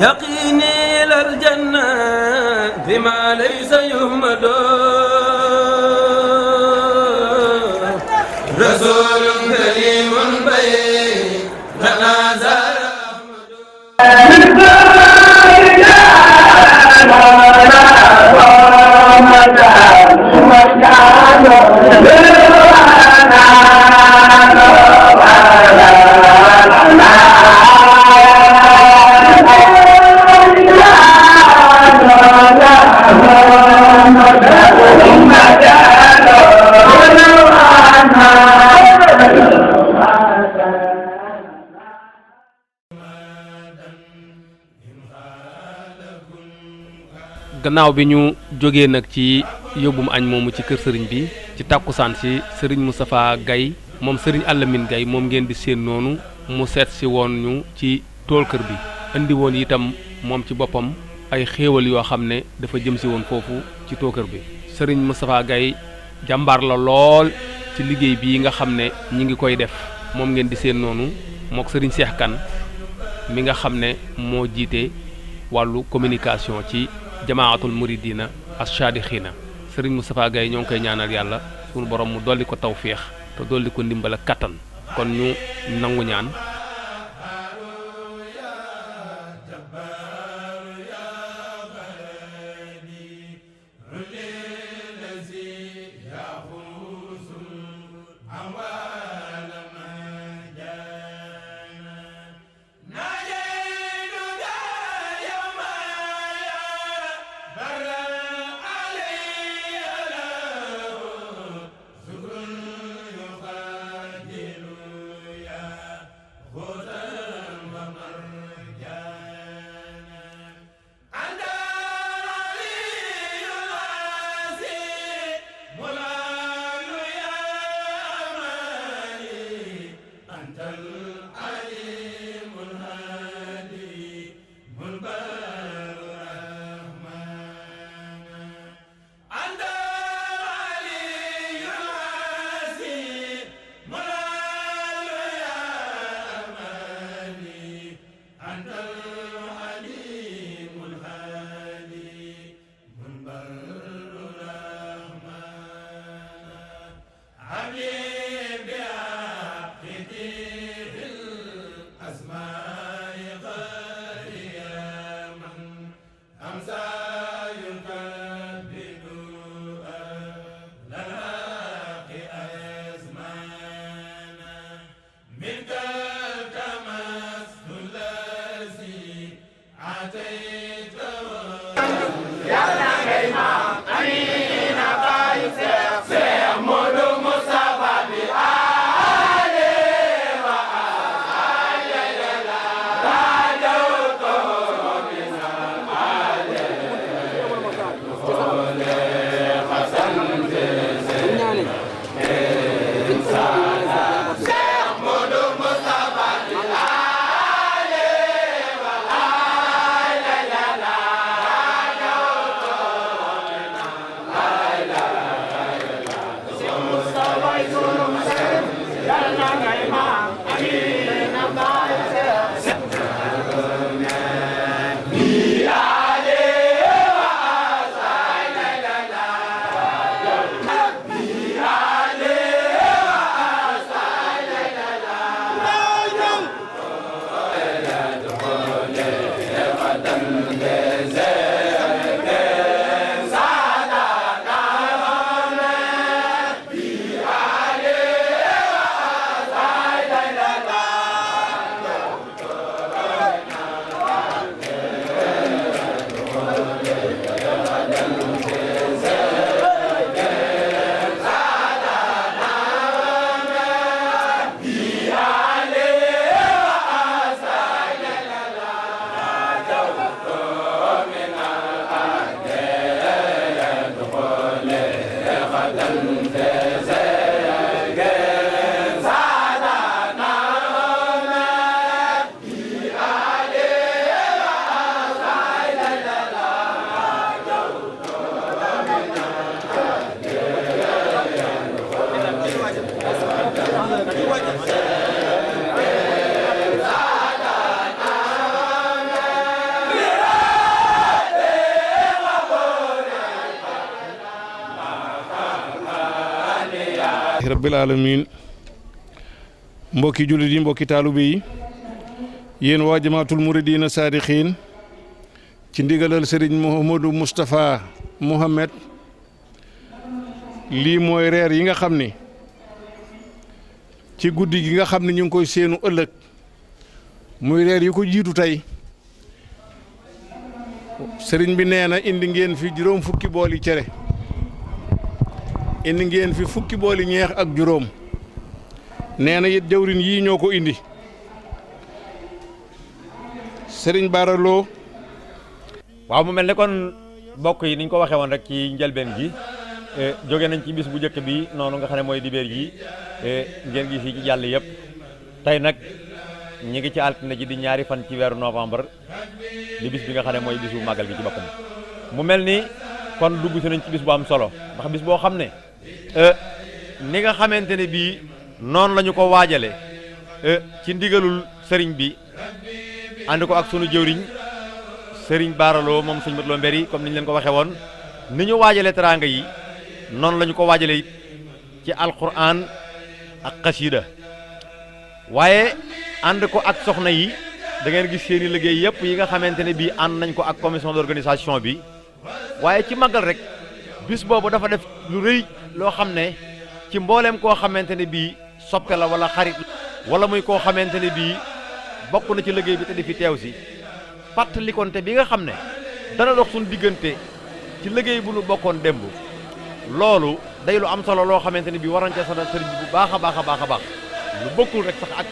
يقيني إلى الجنة بما ليس يهمد رسول كريم بين تنازل gannaaw bi ñu jógee nag ci yóbbum añ moomu ci kër sëriñ bi ci tàkkusaan si sëriñ Moustapha Gaye moom sëriñ Alamine Gaye moom ngeen di seen noonu mu seet si woon ñu ci tool kër bi indi woon itam moom ci boppam ay xéewal yoo xam ne dafa jëm si woon foofu ci tool kër bi sëriñ Moustapha Gaye jàmbaar la lool ci liggéey bii nga xam ne ñi ngi koy def moom ngeen di seen noonu mook sëriñ Cheikh Kane mi nga xam ne moo jiite wàllu communication ci jamaatul muridina as-saadixiina sëriñ Moustapha Gaye ñoo ngi koy ñaanal yàlla sunu borom mu dolli ko tawféex te dolli ko ndimbal ak kattan kon ñu nangu ñaan alhamdulillahi rabbil alamin mbokki jullit yi mbokki taalibe yi yéen waa jamaatul muridina saadiqiin ci ndigalal sëriñ Mouhamadou Moustapha Mohamed lii mooy reer yi nga xam ni ci guddi gi nga xam ne ñu ngi koy seenu ëllëg muy reer yi ko jiitu tey sëriñ bi nee na indi ngeen fi juróom fukki booli cere indi ngeen fi fukki booli ñeex ak juróom nee na it jawrin yii ñoo ko indi sëriñ Bara Lo. waaw mu mel ne kon mbokk yi ni ñu ko waxee woon rek ci njëlbeen gi jóge nañ ci bis bu njëkk bi noonu nga xam ne mooy dibéer gi ngeen gis yi ci jàll yëpp tey nag ñi ngi ci altine ji di ñaari fan ci weeru novembre di bis bi nga xam ne mooy bisu màggal gi ci boppam mu mel ni kon dugg si nañ ci bis bu am solo ndax bis boo xam ne ni nga xamante ne bii noonu la ñu ko waajale ci ndigalul sëriñ bi ànd ko ak sunu jëwriñ sëriñ Bara Lo moom sëñ Mat Lo Mbéri comme ni ñu leen ko waxee woon ni ñu waajale teraanga yi noonu la ñu ko waajale ci alquran ak xasida waaye ànd ko ak soxna yi da ngeen gis seeni liggéey yëpp yi nga xamante ne bii ànd nañ ko ak commission d'organisation bi waaye ci màggal rek bis boobu dafa def lu rëy loo xam ne ci mbooleem koo xamante ne bii soppe la wala xarit wala muy koo xamante ne bii bokk na ci liggéey bi te di fi teew si fàttalikonte bi nga xam ne dana dox suñu diggante ci liggéey bu nu bokkoon démb loolu day lu am solo loo xamante ne bii war nañ ca sant sëriñ bi bu baax a baax a baax a baax lu bokkul rek sax ak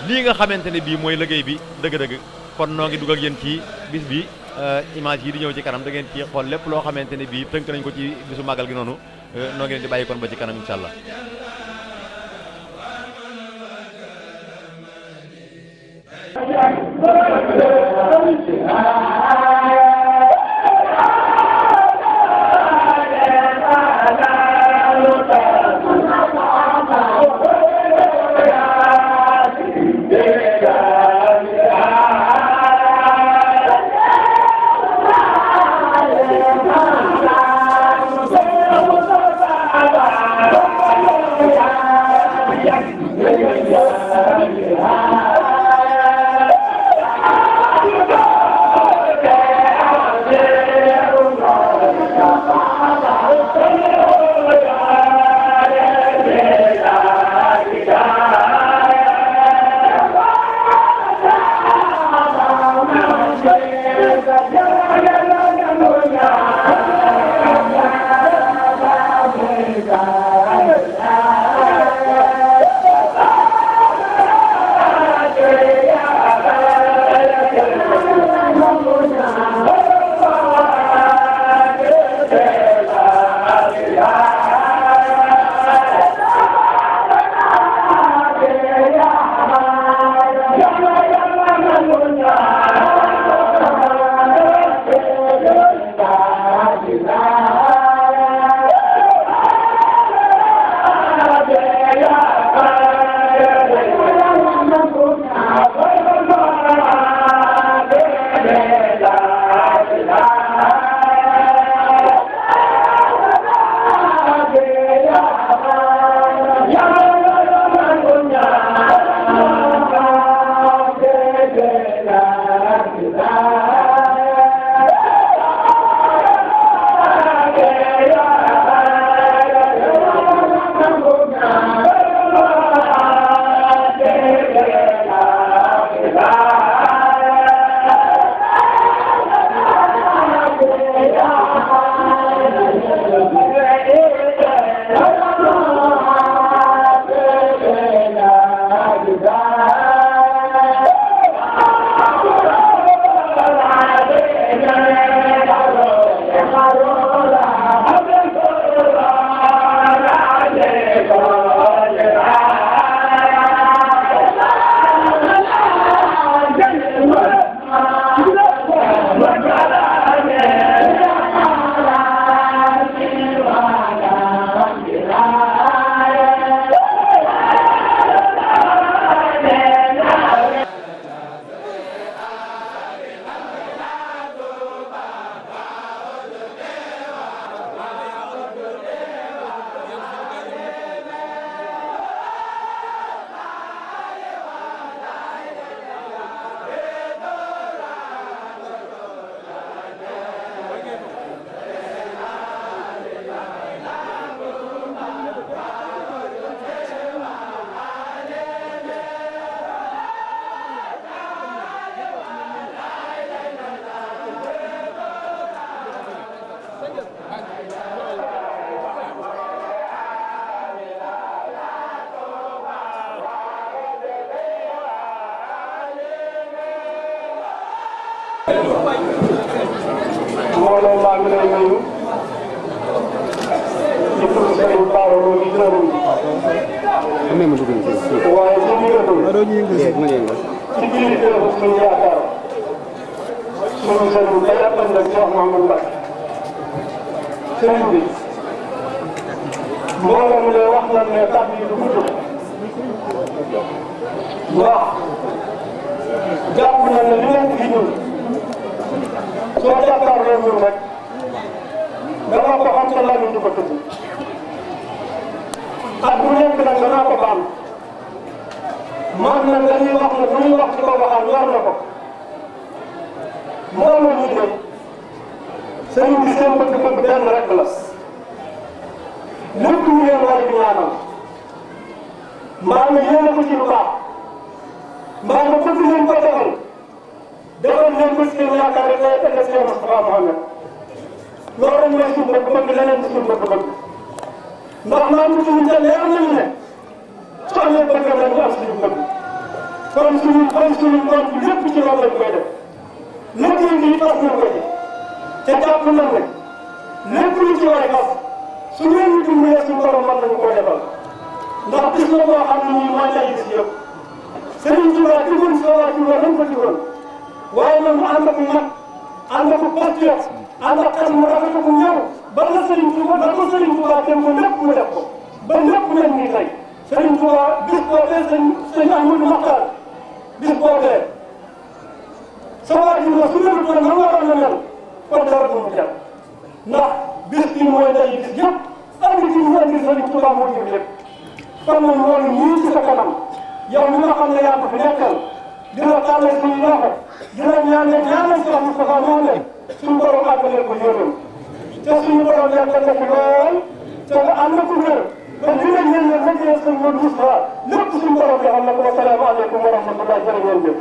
lii nga xamante ne bii mooy liggéey bi dëgg-dëgg kon noo ngi dugg ak yéen ci bis bi image yi di ñëw ci kanam da ngeen ci xool lépp loo xamante ne bii tënk nañ ko ci bisu màggal gi noonu noo ngi leen di bàyyi kon ba ci kanam incha allah. mbooloo maa ngi lay nuyu ci turu Serigne Bara Lo di jëriñ waaye ci biir ci biir teewu suñu yaakaar suñu sëriñ ba yàppal na Cheikh Mouhamadou Mbacké sëriñ bi mbooloo mi lay wax lan ne kàddu yi du gudd ndax jàpp na ne li leen fi ñun soo jàkkaarloo ñun rek dama ko xam te lami di ko tudd ak bu nekk nag danaa ko baam man nag dañuy wax ne bu ñuy wax ci ko waxaan war na ko mbooloo ñu dem sëriñ bi seen bëgg-bëgg benn rek la lépp ñu leen war di ñaanal mbaa nga yéene ko ci lu baax mbaa nga bëgg leen ko defal leen ko ci seen yaakaar rek lay ëllëg seen Moustapha Mohamed loolu rek mooy suñu bëgg-bëgg leneen ci suñu bëgg-bëgg ndax maa ngi suñu te leer nañu ne su amee bëgg la ñu am suñu bëgg kon suñu ngoon bi lépp ci loolu lañ koy def lépp luñ ci fas nañ ko ci te jàpp nañ ne lépp lu ci war a fas su ngeen ñu dimbalee suñu borom mën nañu koo defal ndax gis la boo xam ne nii mooy lay gis yëpp Sëriñ Tuubaa ci woon si waa ci woon lañ ko ci woon waaye nag mu ànd ak mag ànd ak posture ànd ak xel mu rafet ak ñëw ba la Sëriñ Tuubaa ba ko Sëriñ Tuubaa dem ko lépp mu def ko ba lépp mel ni tey Sëriñ Tuubaa bis boobee sëñ Ahmadou Maxtaar bis boobee sa waa ji su melut woon na waroon na mel kon dara du mu jàpp ndax bis bi mooy day bis yëpp andi ci ñu andi Sëriñ Tuubaa moo jur lépp kon nag loolu ñii ci sa kanam yow mi nga xam ne yaa ko fi nekkal dina tàllal suñu loxo dina ñaanal Cheikh Moustapha Mohamed suñu borom àggaleel ko yónnam te suñu borom nekkal na fi lool te nga am na ko wér ba li nga ñëw ne liggéeyal sëñ Modou Moustapha lépp suñu borom defal na ko wa salaamu aleykum wa rahmatulah jërë ngeen jëf.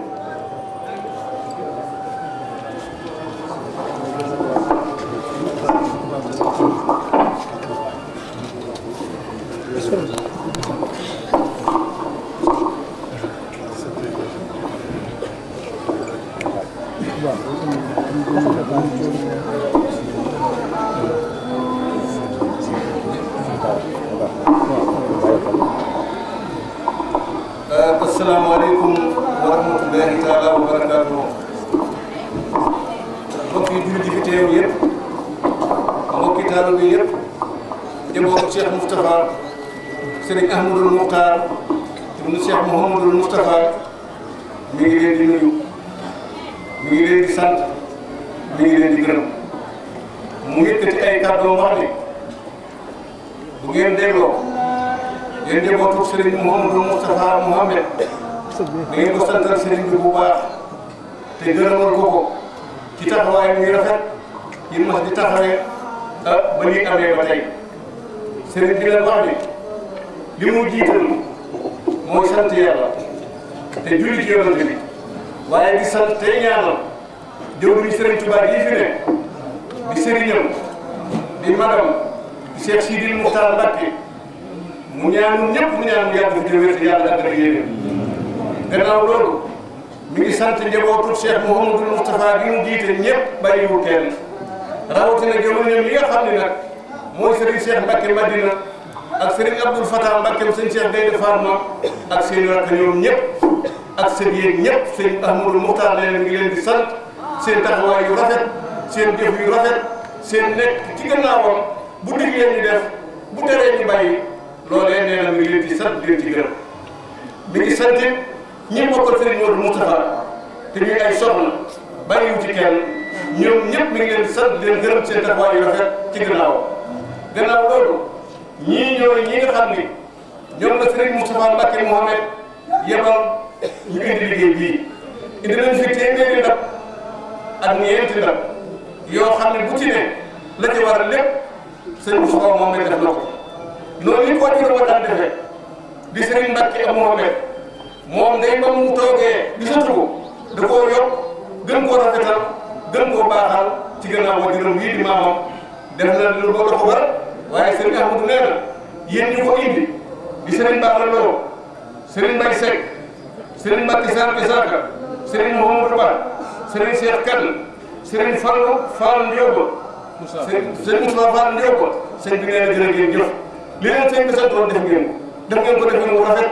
asalaamaaleykum wa rahmatulahi taala wa barakaatu. mbokki jullit yi fi teew yëpp mbokki taalibe yëpp njabootu Cheikh Moustapha Serigne Ahmadul Muxtaar ibnu Cheikh Mouhamadul Moustapha mi ngi leen di nuyu mi ngi leen di sant mi ngi leen di gërëm mu yëkkati ay kàddoom wax ni bu ngeen dégloo yéen njabootu Serigne Mouhamadul Moustapha Mohamed da ngeen ko santal Serigne bi bu baax te gërëmal ko ci taxawaay muy rafet yi mas di taxawee ba ni amee ba tey Serigne bi leen wax ni li mu jiital mooy sant yàlla te julli ci yonent bi waaye di sant tey ñaanal jëwriñ Serigne Touba yi fi ne di sëriñam di magam di Cheikh Sidil Muxtaar Mbacké mu ñaanul ñëpp mu ñaan yàgg fi te wér te yàlla ak yéen gannaaw loolu mi ngi sant njabootu Cheikh Mouhamadul Moustapha gi mu jiite ñëpp bàyyiwul kenn rawatina jëwriñam yi nga xam ne nag mooy Serigne Cheikh Mbacké Madina ak Serigne Abdoul Fatah Mbacké sëñ Cheikh Gaynde Fatma ak seen rakk ñoom ñëpp ak seen yéen ñëpp sëñ Ahmadou Mokhtar leen ngi leen di sant seen taxawaay yu rafet seen jëf yu rafet seen nekk ci gannaawam bu diglee ñu def bu teree ñu bàyyi loolee nee na mi ngi leen di sant leen ci gërëm mi ngi sant ñi bokkal Serigne Modou Moustapha te ñuy ay soxna bàyyiwu ci kenn ñoom ñëpp mi ngi leen di sant leen gërëm seen taxawaay yu rafet ci gannaaw loolu ñii ñooy ñi nga xam ni ñoom la Serigne Moustapha Mbacké Mohamed yebal ñu indi liggéey bii indi nañ fi téeméeri ndab ak ñeenti ndab yoo xam ne bu ci ne la ci war a lépp Serigne Moustapha Mohamed def na ko noonu li ko juróom daan defee di Serigne Mbacké ak Mohamed moom day ba mu toogee gisatu ko da koo yokk gën koo rafetal gën koo baaxal ci gannaaw wajuram yii di maamam def na lu ko dox war waaye Serigne Ahmadou nee na yéen ñu ko indi di Serigne Bara Lo Serigne Mbaye Seck Serigne Mbacké Sarr Saka Serigne Mouhamadou Ba Serigne Cheikh Kane Serigne Fallou Fall Ndiobo Serigne Moussa Fall Ndiobo sëñ bi nee na jërë ngeen jëf li leen sëñ bi santoon def ngeen ko def ngeen ko rafet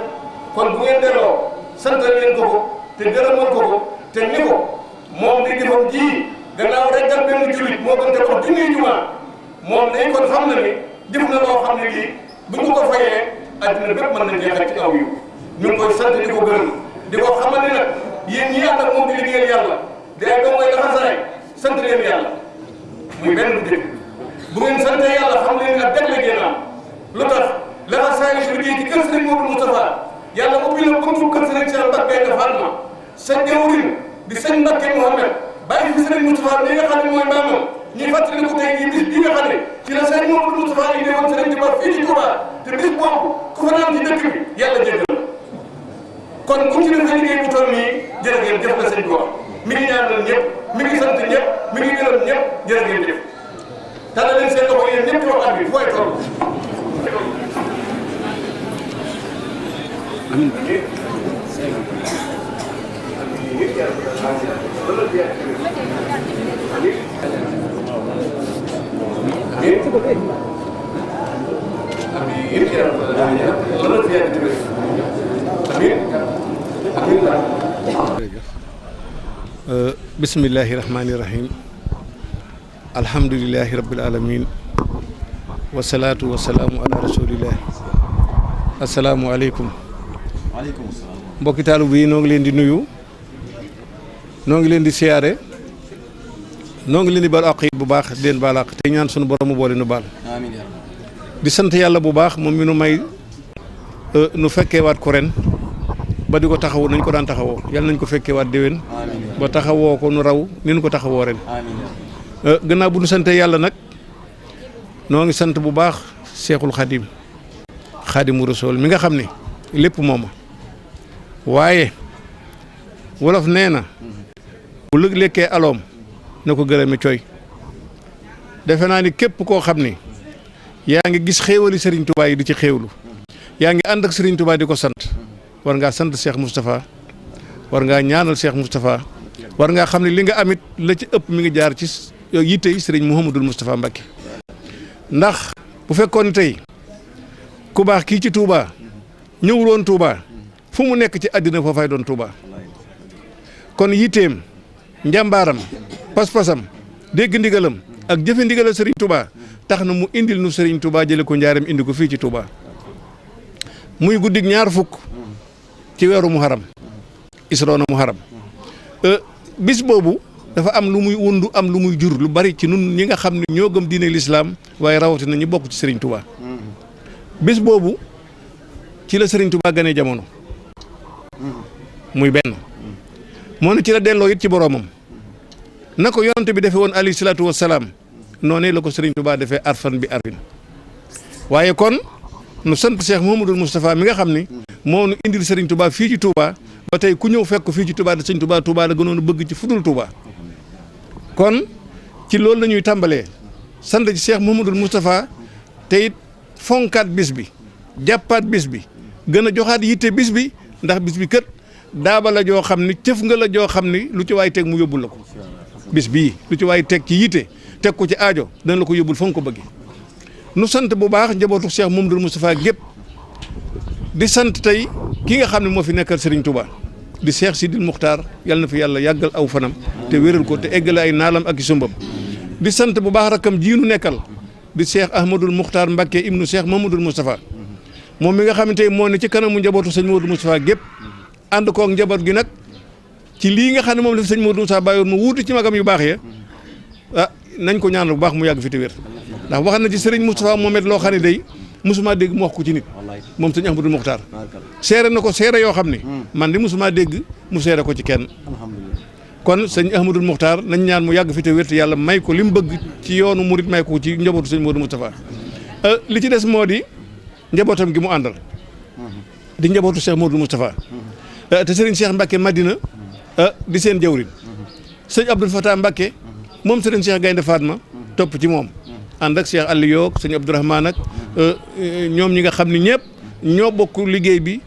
kon bu ngeen delloo santal leen ko te gërëmal ko te ni ko moom di defam ji gannaaw rek dal benn jullit moo gën te wax junniy jumaa moom day kon xam na ni def na loo xam ne lii bu ñu ko fayee adduna bépp mën nañ jeexal ci aw yu ñu ngi koy sant di ko gërëm di ko xamal ne nag yéen ñi ànd ak moom di liggéeyal yàlla di ay doom mooy laxasaay sant leen yàlla muy benn bu jëkk bu ngeen sante yàlla xam leen ak jagle ngeen am lu tax laxasaay si liggéey ci kër Sëriñ Modou Moustapha yàlla ubbi na buntu kër Sëriñ Cheikh Mbacké Gaïndé Fatma sa jawrin di sëñ Mbacké Mouhamed bàyyi fi Sëriñ Moustapha li nga xam ne mooy maamam ñuy fàttali ko tey jii bis bi nga xam ne ci la Sëriñ Modou Moustapha yi demoon Sëriñ Tuubaa fii ci Touba te bis boobu ku fa naan ci dëkk bi yàlla jéggal kon bu ci defee liggéey bu toll nii jërë ngeen jëf la sëñ bi wax mi ngi ñaanal ñëpp mi ngi sant ñëpp mi ngi gërëm ñëpp jërë ngeen jëf tàllal leen seen loxo yéen ñëpp ci waxtaan bi fu waay toll bismillahi rahmaani rahim alhamdulilahi rabbil alamin wasalaatu wasalaamu ala rasulillah asalaamu aleykum mbokki taalibe yi noo ngi leen di nuyu noo ngi leen di siyaare noo ngi leen di baal àq bu baax di leen baal àq te ñaan sunu borom mu boole nu baal di sant yàlla bu baax moom mi nu may nu fekkee waat ko ren ba di ko taxawu nañ ko daan taxawoo yàlla nañ ko fekkee waat déwén ba taxawoo ko nu raw ni nu ko taxawoo ren gannaaw bu nu sante yàlla nag noo ngi sant bu baax Seexul Xaadimu Rasuul mi nga xam ne lépp mooma waaye wolof nee na bu lëg lekkee aloom na ko gërëme coy defe naa ni képp koo xam ni yaa ngi gis xéewali Serigne Touba yi di ci xéewlu yaa ngi ànd ak Serigne Touba di ko sant war ngaa sant Cheikh Moustapha war ngaa ñaanal Cheikh Moustapha war ngaa xam ne li nga amit la ci ëpp mi ngi jaar ci yitte yi Serigne Mouhamadul Moustapha Mbacké ndax bu fekkoon tey ku baax kii ci Touba ñëwul woon Touba fu mu nekk ci àddina foofay doon Touba kon yitteem njàmbaaram pas-pasam dégg ndigalam ak jëfe ndigalal Serigne Touba tax na mu indil nu Serigne Touba jële ko njaaram indi ko fii ci Touba muy guddig ñaar fukk ci weeru muharam isroona muharam bis boobu dafa am lu muy wundu am lu muy jur lu bari ci nun ñi nga xam ne ñoo gëm diine lislaam waaye rawatina ñi bokk ci Serigne Touba bis boobu ci la Serigne Touba gane jamono muy benn moo ne ci la delloo it ci boroomam na ko yonent bi defee woon alayhi salaatu wassalaam noonee la ko Serigne Touba defee arfan bi arfin waaye kon nu sant Cheikh Mouhamadoul Moustapha mi nga xam ni moo nu indil Serigne Touba fii ci Touba ba tey ku ñëw fekk fii ci Touba de Serigne Touba Touba la gënoon a bëgg ci fudul Touba kon ci loolu la ñuy tàmbalee sant ci Cheikh Mouhamadoul Moustapha te it fonkaat bis bi jàppaat bis bi gën a joxaat yitte bis bi ndax bis bi kët daaba la joo xam ni cëf nga la joo xam ni lu ci waay teg mu yóbbul la ko bis bii lu ci waay teg ci yitte teg ko ci aajo dana la ko yóbbul fa nga ko bëggee nu sant bu baax njabootu Cheikh Mouhamadoul Moustapha gépp di sant tey ki nga xam ne moo fi nekkal Serigne Touba di Cheikh Sidil Muxtaar yàlla na fi yàlla yàggal aw fanam te wéral ko te eggale ay naalam ak i sumbam di sant bu baax rakkam jiinu nekkal di Cheikh Ahmadoul Muxtaar Mbacké ibnu Cheikh Mouhamadoul Moustapha moom mi nga xam ne tey moo ne ci kanamu njabootu sëñ Modou Moustapha gépp ànd koog njaboot gi nag ci lii nga xam ne moom la fi sëñ Modou Moustapha bàyyoon mu wuutu ci magam yu baax ya nañ ko ñaanal bu baax mu yàgg fi te wér ndax wax na ci Serigne Moustapha Mohamed loo xam ne day mosuma dégg mu wax ko ci nit moom sëñ Ahmadoul Muxtaar seere na ko seere yoo xam ne man di mosuma dégg mu seere ko ci kenn kon sëñ Ahmadoul Muxtaar nañ ñaan mu yàgg fi te wér te yàlla may ko li mu bëgg ci yoonu murit may ko ci njabootu sëñ Modou Moustapha li ci des moo di njabootam gi mu àndal di njabootu Cheikh Modou Moustapha te Serigne Cheikh Mbacké Madina di seen jawrin sëñ Abdoul Fatah Mbacké moom Serigne Cheikh Gaïndé Fatma topp ci moom ànd ak Cheikh Aliou ak sëñ Abdourahmane ak ñoom ñi nga xam ne ñëpp ñoo bokk liggéey bi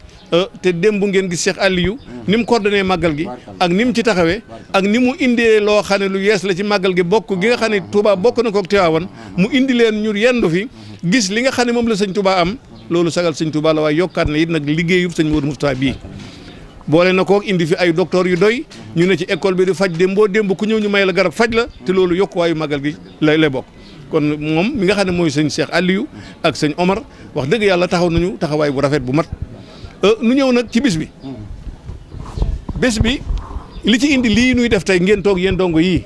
te démb ngeen gis Cheikh Aliou ni mu coordonné màggal gi ak ni mu ci taxawee ak ni mu indee loo xam ne lu yees la ci màggal gi bokk gi nga xam ne Touba bokk na ko ak Tiwaawan mu indi leen ñu yendu fi gis li nga xam ne moom la sëñ Touba am loolu sagal sëñ Touba la waaye yokkaat na it nag liggéeyub sëñ Modou Moustapha bii boole na ko indi fi ay docteur yu doy ñu ne ci école bi di faj démb ku ñëw ñu may la garab faj la te loolu yokkuwaayu màggal gi lay bokk kon moom mi nga xam ne mooy sëñ Cheikh Aliou ak sëñ Omar wax dëgg yàlla taxaw nañu taxawaay bu rafet bu mat nu ñëw nag ci bis bi bés bi li ci indi lii nuy def tey ngeen toog yéen dongo yii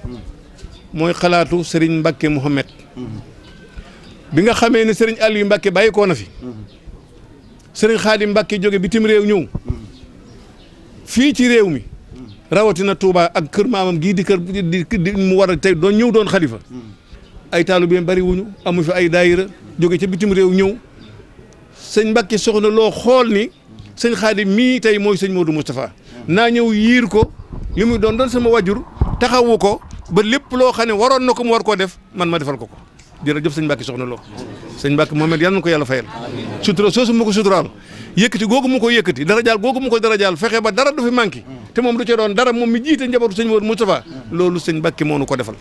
mooy xalaatu Serigne Mbacke Mouhamed bi nga xamee ne Serigne Aliou Mbacke bàyyi koo na fi Serigne Khadim Mbacke jóge bitim réew ñëw fii ci réew mi rawatina Touba ak kër maamam gii di kër di mu war a tey doon ñëw doon xalifa ay taalibeem bari wuñu amu fi ay daayira jóge ca bitim réew ñëw sëñ Mbacke soxna loo xool ni sëñ Khadim mii tey mooy sëñ Modou Moustapha naa ñëw yiir ko li muy doon sama wajur taxawu ko ba lépp loo xam ne waroon na ko mu war koo def man ma defal ko jërëjëf sëñ Mbacke soxna loo sëñ Mbacke Mohamed yal na ko yàlla fayal sutura soosu mu ko suturaal yëkkati googu mu ko yëkkati darajaal googu mu ko darajaal fexe ba dara du fi manqué te moom du ca doon dara moom mi jiite njabootu sëñ Modou Moustapha loolu sëñ Mbacke moo nu ko defal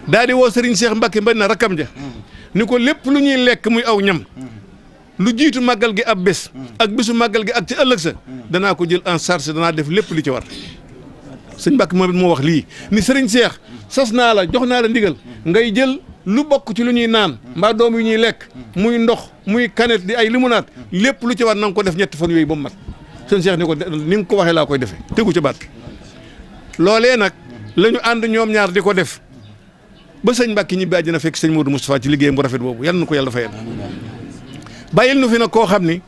daal di woo Serigne Cheikh Mbacke mbañ na rakkam ja ni ko lépp lu ñuy lekk muy aw ñam lu jiitu màggal gi ab bés ak bésu màggal gi ak ci ëllëg sa danaa ko jël en charge danaa def lépp li ci war sëñ Mbacke moom it moo wax lii ni Serigne Cheikh sas naa la jox naa la ndigal ngay jël lu bokk ci lu ñuy naan mbaa doom yu ñuy lekk muy ndox muy kanet di ay limonaat lépp lu ci war na nga ko def ñetti fan yooyu ba mu mat sëñ Cheikh ni ko ni nga ko waxee laa koy defee tegu ci baat loolee nag la ñu ànd ñoom ñaar di ko def ba sëñ Mbacke ñibbi àjjana fekk sëñ Modou Moustapha ci liggéeyam bu rafet boobu yal na ko yàlla fayal bàyyil nu fi nag koo xam ni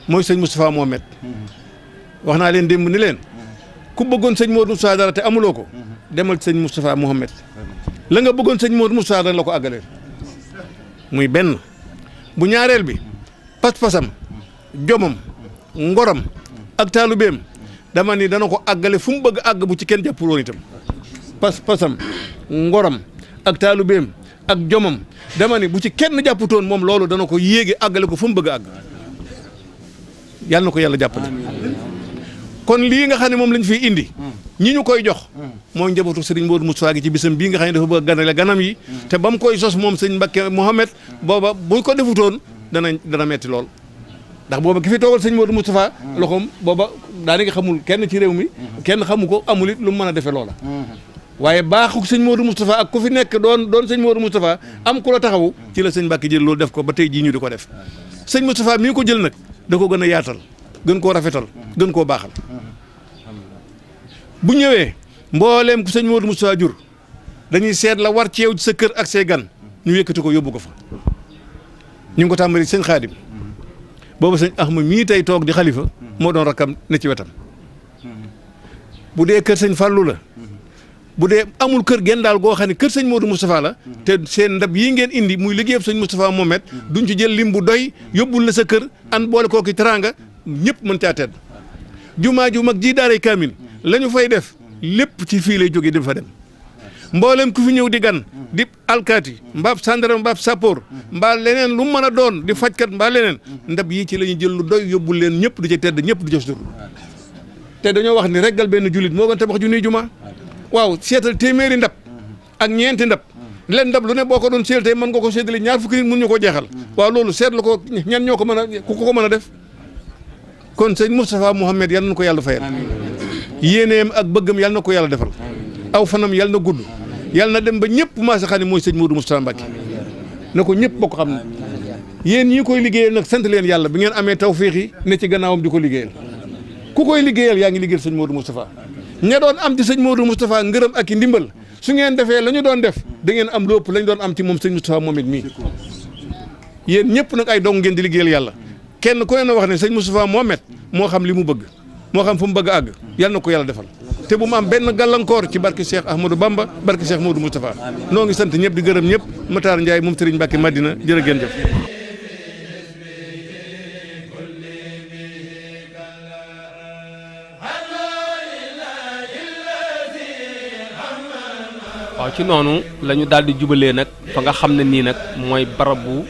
mooy sëñ Moustapha Mohamed wax naa leen démb ni leen ku bëggoon sëñ Modou Moustapha dara te amuloo ko demal sëñ Moustapha Mohamed la nga bëggoon sëñ Modou Moustapha dara la ko àggaleel muy benn bu ñaareel bi pas-pasam jomam ngoram ak taalubeem dama ni dana ko àggale fu mu bëgg àgg bu ci kenn jàppuloon itam pas-pasam ngoram ak taalubeem ak jomam dama ni bu ci kenn jàpputoon moom loolu dana ko yéege àggale ko fu mu bëgg a àgg yàlla na ko yàlla jàppale kon lii nga xam ne moom lañ fiy indi ñi ñu koy jox mooy njabootu Serigne Modou Moustapha gi ci bisam bii nga xam ne dafa bëgg a ganale ganam yi te ba mu koy sos moom sëñ Mbacke Mohamed booba bu ko defutoon dana metti lool ndax booba ki fi toogal sëñ Modou Moustapha loxoom booba daanaka xamul kenn ci réew mi kenn xamu ko amul it lu mu mën a defee loola waaye baaxu sëñ Modou Moustapha ak ku fi nekk doon sëñ Modou Moustapha am ku la taxawu ci la sëñ Mbacke jël loolu def ko ba tey jii ñu di ko def sëñ Moustapha mii ko jël nag da ko gën a yaatal gën koo rafetal gën koo baaxal bu ñëwee mbooleem ku sëñ Modou Moustapha jur dañuy seet la war ci yow sa kër ak say gan ñu yëkkati ko yóbbu ko fa ñu ngi ko tàmbali sëñ Xaadim boobu sëñ Axma mii tey toog di xalifa moo doon rakkam ne ci wetam bu dee kër sëñ Fallou la bu dee amul kër genn daal goo xam ne kër sëñ Modou Moustapha la te seen ndab yii ngeen indi muy liggéeyam sëñ Moustapha Mohamed duñ ci jël lim bu doy yóbbul la sa kër an boole kooki teraanga ñëpp mën caa tedd jumaa ju mag ji daaray kaamil la ñu fay def lépp ci fii lay jógee dem fa dem mboolem ku fi ñëw di gan di alkaati mbaab sàndaram mbaab sappoor mbaa leneen lu mën a doon di fajkat mbaa leneen ndab yii ci la ñuy jël lu doy yóbbul leen ñëpp di ca tedd ñëpp di ca sutur te dañoo wax ni reggal benn jullit moo gën tabax junniy jumaa waaw seetal téeméeri ndab ak ñeenti ndab leen ndab lu ne boo ko doon seetal tey mën nga ko seetali ñaar fukki nit mun ñu ko jeexal waaw loolu seetlu ko ñan ñoo ko mën a ku ko mën a def kon sëñ Moustapha Mohamed yal na ko yàlla fayal yéeneem ak bëggam yal na ko yàlla defal aw fanam yal na gudd yal na dem ba ñëpp maasa xam ne mooy sëñ Modou Moustapha Mbacke na ko ñëpp bokk xam ne yéen ñii koy liggéeyal nag sant leen yàlla bi ngeen amee tawféex yi ne ci gannaawam di ko liggéeyal ku koy liggéeyal yaa ngi liggéeyal sëñ Modou Moustapha ña doon am ci sëñ Modou Moustapha ngërëm ak i ndimbal su ngeen defee la ñu doon def da ngeen am lépp lañ doon am ci moom sëñ Moustapha moom it mii yéen ñëpp nag ay dong ngeen di liggéeyal yàlla kenn ku ne wax ne sëñ Moustapha Mohamed moo xam li mu bëgg moo xam fu mu bëgg a àgg yal na ko yàlla defal te bu mu am benn gàllankoor ci barke Cheikh Ahmadou Bamba barke Cheikh Modou Moustapha noo ngi sant ñëpp di gërëm ñëpp Matar Ndiaye moom Serigne Mbacke Madina jërë ngeen jëf. waaw ci noonu la ñu daal di jubalee nag fa nga xam ne nii nag mooy barabu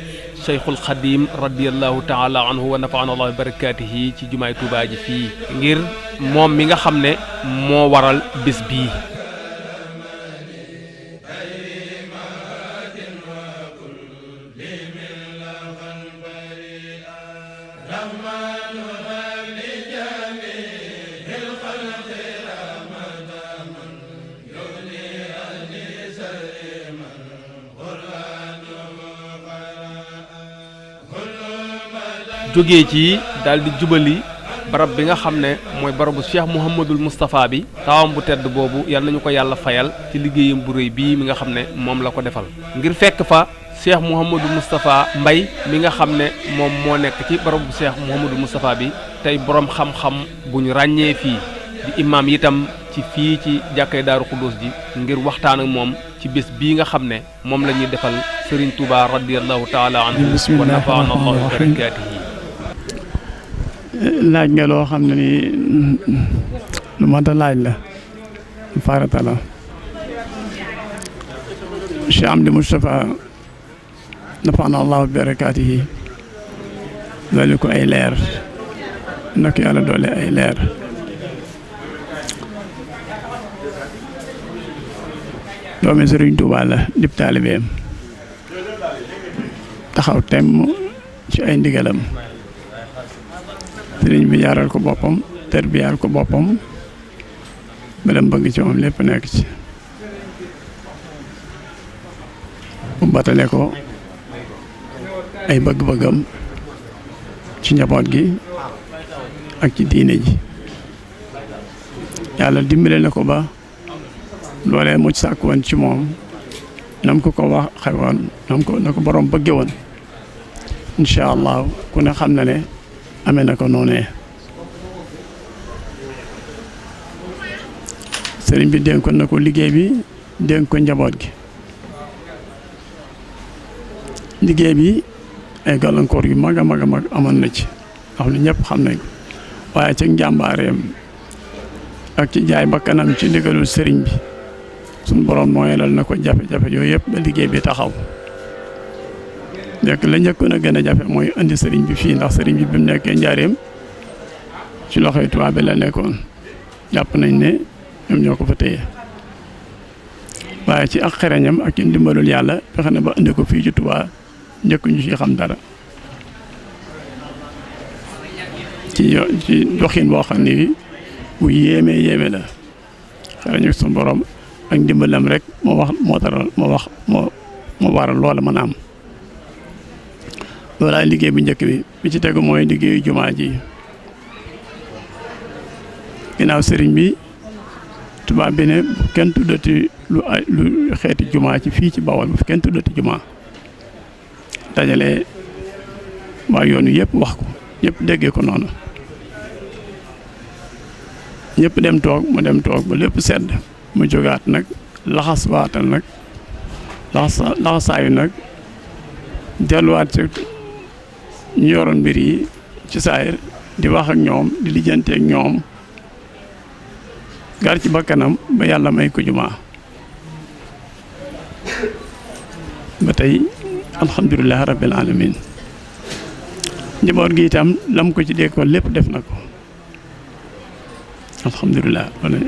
Cheikhul Khadim radiyallahu taala anhu wa nafaana allah bi barakaatihi ci jumaay Tuubaa ji fii ngir moom mi nga xam ne moo waral bés bii. jógee ci daal di jubali barab bi nga xam ne mooy barabu Cheikh Mouhamadul Moustapha bi taawam bu tedd boobu yal nañu ko yàlla fayal ci liggéeyam bu rëy bii mi nga xam ne moom la ko defal ngir fekk fa Cheikh Mouhamadul Moustapha Mbay mi nga xam ne moom moo nekk ci barabu Cheikh Mouhamadul Moustapha bi tey boroom xam-xam bu ñu ràññee fii di imaam itam ci fii ci jàkkay Daaru Xudoos ji ngir waxtaan ak moom ci bés bii nga xam ne moom la ñuy defal Serigne Touba radiyallahu taala anhu wa nafaana allahu bi barakaatihi. laaj nga loo xam ne ni lu mat a laaj la farata la Cheikh Amdi Moustapha nafaana allahu bi barakaatihi doole ko ay leer nak yàlla doole ay leer doomi Sëriñ Tuubaa la dib taalibeem taxaw temm ci ay ndigalam sëriñ bi jaaral ko boppam terbiyaal ko boppam ba dem bëgg ci moom lépp nekk ci mu batale ko ay bëgg-bëggam ci njaboot gi ak ci diine ji yàlla dimbale na ko ba loolee mu sàkk woon ci moom nam ko waxe woon na ko borom bëgge woon incha allah ku ne xam na ne amee na ko noonee sëriñ bi dénkoon na ko liggéey bi dénk ko njaboot gi liggéey bi ay gàllankoor yu mag a mag a mag amoon na ci xam ne ñëpp xam nañ ko waaye ci njàmbaareem ak ci jaay bakkanam ci ndigalul sëriñ bi suñu borom mooyalal na ko jafe-jafe yooyu yëpp ba liggéey bi taxaw nekk la njëkkoon a gën a jafe mooy indi sëriñ bi fii ndax sëriñ bi bi mu nekkee njaareem ci loxoy tubaab bi la nekkoon jàpp nañ ne ñoom ñoo ko fa téye waaye ci ak xereñam ak ci ndimbalul yàlla fexe na ba indi ko fii ci Tuubaa njëkk ñu ci xam dara ci doxin boo xam ne bu yéeme la xereñu suñu borom ak ndimbalam rek moo waral loola mën a am loolaay liggéey bu njëkk bi ci tegu mooy liggéeyu jumaa ji ginnaaw sëriñ bi tubaab bi ne bu kenn tuddati lu xeeti jumaa ci fii ci Bawol bu kenn tuddati jumaa dajale waa yoon wi yëpp wax ko ñëpp déggee ko noonu ñëpp dem toog mu dem toog ba lépp sedd mu jógaat nag laxasaayu nag delluwaat ci ñu yoroon mbir yi ci saayir di wax ak ñoom di lijjante ak ñoom gar ci bakkanam ba yàlla may ko jumaa ba tey alhamdulilah rabbil alamin njaboot gi itam lam ko ci dégg ko lépp def na ko alhamdulilah wala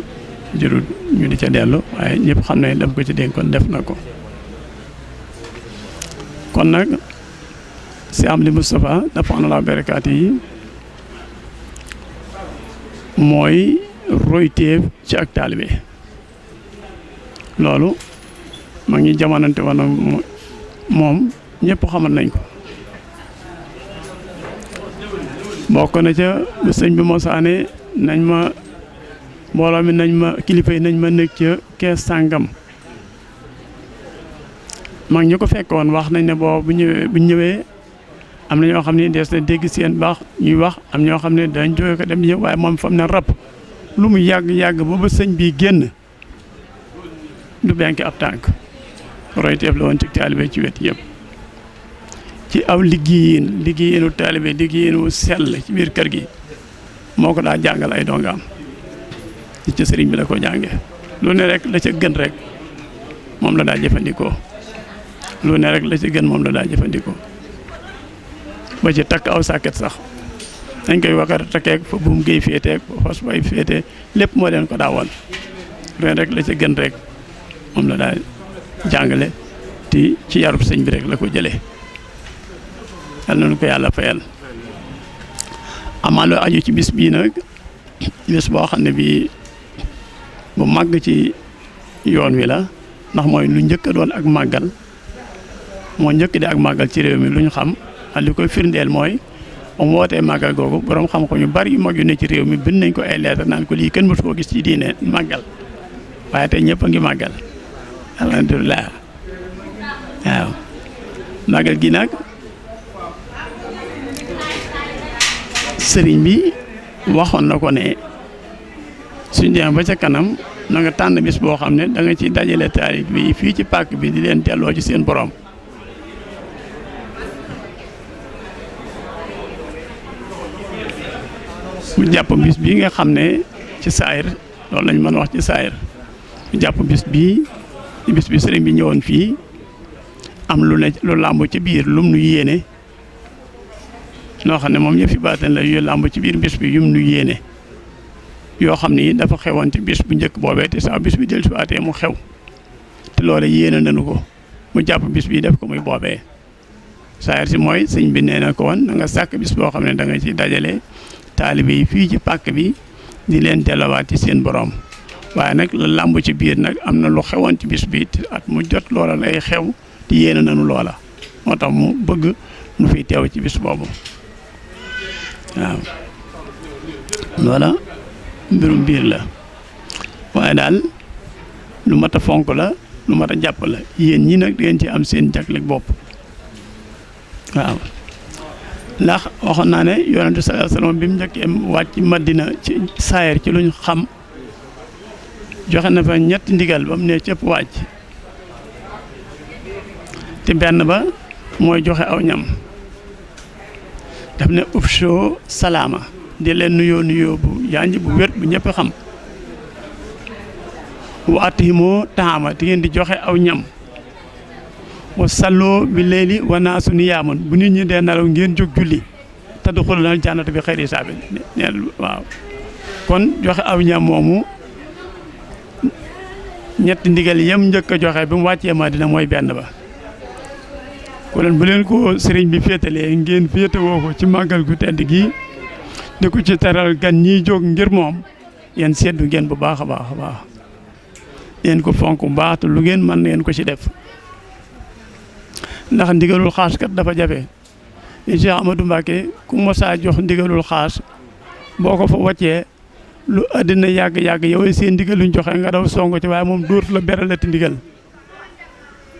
jërul ñu di ca dellu waaye ñëpp xam ne lam ko ci dégg kon def na ko kon nag si am li Moustapha nafaana la barakaat yi mooy royteef ci ak taalibe loolu ma ngi jamonante woon moom ñëpp xamal nañ ko bokk na ca bu sëñ bi mosaane nañ ma mbooloo mi nañ ma kilifa yi nañ ma nekk ca kees sàngam mag ñu ko fekkoon wax nañ ne boo bu ñëwee am na ñoo xam ne des na dégg seen baax ñuy wax am ñoo xam ne dañ jóge ko dem ñëw waaye moom fam ne rab lu mu yàgg ba sëñ bi génn du benk ab tànk royteef la woon ci taalibe ci wet yëpp ci aw liggéeyinu taalibe liggéeyinu sell ci biir kër gi moo ko daa jàngal ay dongaam ci sëriñ bi la ko jànge lu ne rek la ca gën rek moom la daa jëfandikoo lu ne rek la ca gën moom la daa jëfandikoo ba ci takk aw sàkket sax dañ koy wakar takkeeg fa buum géey féeteeg fa fas bay féete lépp moo leen ko daawoon ren rek la ca gën rek moom la daal jàngale ti ci yarub sëñ bi rek la ko jëlee yal nañu ko yàlla fayal amaa lu aju ci bis bii nag bis boo xam ne bii bu màgg ci yoon wi la ndax mooy lu njëkk a doon ak màggal moo njëkk di ak màggal ci réew mi lu ñu xam ak li koy firndeel mooy ba mu wootee màggal googu borom xam ko ñu bari yu mag yu ne ci réew mi bind nañ ko ay lettre naan ko lii kenn mësu koo gis ci diine màggal waaye tey ñëpp a ngi màggal alhamdulilah waaw màggal gi nag sëriñ bi waxoon na ko ne suñ demee ba ca kanam na nga tànn bis boo xam ne da nga ci dajale taalib bi fii ci pàkk bi di leen delloo ci seen borom mu jàpp bis bii nga xam ne ci saayir loolu lañ mën a wax ci saayir mu jàpp bis bii bis bi sëriñ bi ñëwoon fii am lu ne lu làmb ci biir lum nu yéene noo xam ne moom yëfi baatin la yu làmb ci biir bis bi yum nu yéene yoo xam ni dafa xewoon ci bis bu njëkk boobee te saa bis bi del siwaatee mu xew te loole yéene nañu ko mu jàpp bis bi def ko muy boobee saayir si mooy sëñ bi nee na ko woon na nga sàkk bis boo xam ne da nga ci dajale taalibe yi fii ci pàkk bi di leen delluwaat ci seen borom waaye nag la làmb ci biir nag am na lu xewoon ci bis bi te at mu jot loola lay xew te yéene nañu loola moo tax mu bëgg nu fiy teew ci bis boobu waaw loola mbirum biir la waaye daal lu mat a fonk la lu mat a jàpp la yéen ñi nag di ngeen ci am seen jagleeg bopp waaw ndax waxoon naa ne yonente sallallahu alayhi wasallam bi mu njëkkee wàcc Madina ci saayir ci luñ xam joxe na fa ñetti ndigal ba mu ne cëpp wàcc te benn ba mooy joxe aw ñam daf ne ufsho salaama di leen nuyoo bu yanji bu wér bu ñëpp xam wa atihimoo taama te ngeen di joxe aw ñam wa salloo bi layli wa naasu niyaamun bu nit ñi dee nelaw ngeen jóg julli te duxulul jannata bi xayri hisaabin neen waaw kon joxe aw ñam moomu ñetti ndigal yam njëkk a joxe bi mu wàccee Madina mooy benn ba kon bu leen ko sëriñ bi féetalee ngeen féetewoo ko ci màggal gu tedd gi di ko ci teral gan ñiy jóg ngir moom yéen seddu ngeen bu baax a baax a baax yéen ko fonk bu baax te lu ngeen mën ngeen ko ci def ndax ndigalul xaas kat dafa jafe Cheikh Amadou Mbacké ku mosaa jox ndigalul xaas boo ko fa wàccee lu àddina yàgg-yàgg yow seen ndigal luñ joxe nga daw songo ci waaye moom dootu la beralati ndigal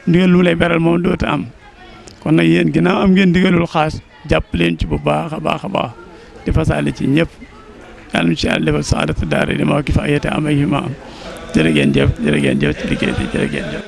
lu lay beral moom dootu am kon nag yéen ginnaaw am ngeen ndigalul xaas jàpp leen ci bu baax a baax a baax di fasaale ci ñëpp yàlla na ci yàlla defal saadatu daara di ma ki fa ayete am ay ma jërë ngeen jëf ci liggéey bi jërë ngeen jëf